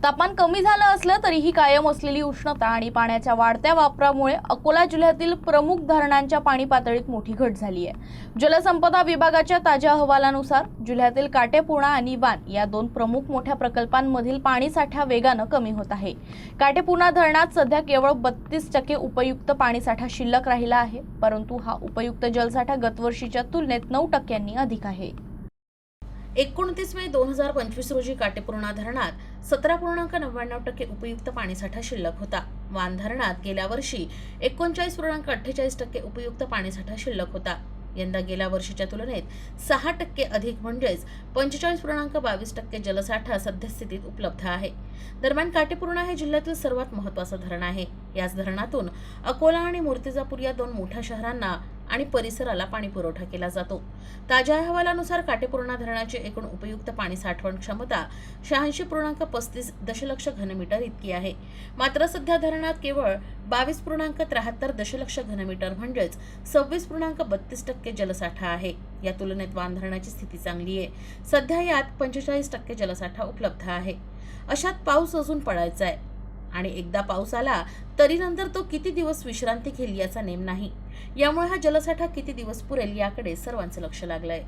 तापमान कमी झालं असलं तरीही कायम असलेली उष्णता आणि पाण्याच्या वाढत्या वापरामुळे अकोला जिल्ह्यातील प्रमुख धरणांच्या पाणी पातळीत मोठी घट झाली आहे। जलसंपदा विभागाच्या ताज्या अहवालानुसार जिल्ह्यातील काटेपूर्णा आणि वान या दोन प्रमुख मोठ्या प्रकल्पांमधील पाणीसाठा वेगानं कमी होत आहे। काटेपूर्णा धरणात सध्या केवळ 32% उपयुक्त पाणीसाठा शिल्लक राहिला आहे, परंतु हा उपयुक्त जलसाठा गतवर्षीच्या तुलनेत 9% अधिक आहे। 29 मे 2025 रोजी काटेपूर्णा धरणात 17.99% उपयुक्त पाणीसाठा शिल्लक होता। वान धरणात गेल्या वर्षी 39.48% उपयुक्त पाणीसाठा शिल्लक होता। यंदा गेल्या वर्षीच्या तुलनेत 6% अधिक म्हणजेच 45.22% जलसाठा सद्यस्थितीत उपलब्ध आहे। दरम्यान काटेपूर्णा हे जिल्ह्यातील सर्वात महत्त्वाचं धरण आहे। याच धरणातून अकोला आणि मूर्तिजापूर या दोन मोठ्या शहरांना आणि परिसराला पाणी पुरवठा केला जातो। ताज्या अहवालानुसार काटेपूर्णा धरणाची एकूण उपयुक्त पाणी साठवण क्षमता 86.35 दशलक्ष घनमीटर इतकी आहे। मात्र सध्या धरणात केवळ 22.73 दशलक्ष घनमीटर म्हणजेच 26.32% जलसाठा आहे। या तुलनेत वान धरणाची स्थिती चांगली आहे। सध्या यात 45% जलसाठा उपलब्ध आहे। अशात पाऊस अजून पडायचा आहे आणि एकदा पाऊस आला तरी नंतर तो किती दिवस विश्रांती घेईल याचा नेम नाही। यामुळे हा जलसाठा किती दिवस पुरेल याकडे सर्वांचं लक्ष लागलंय।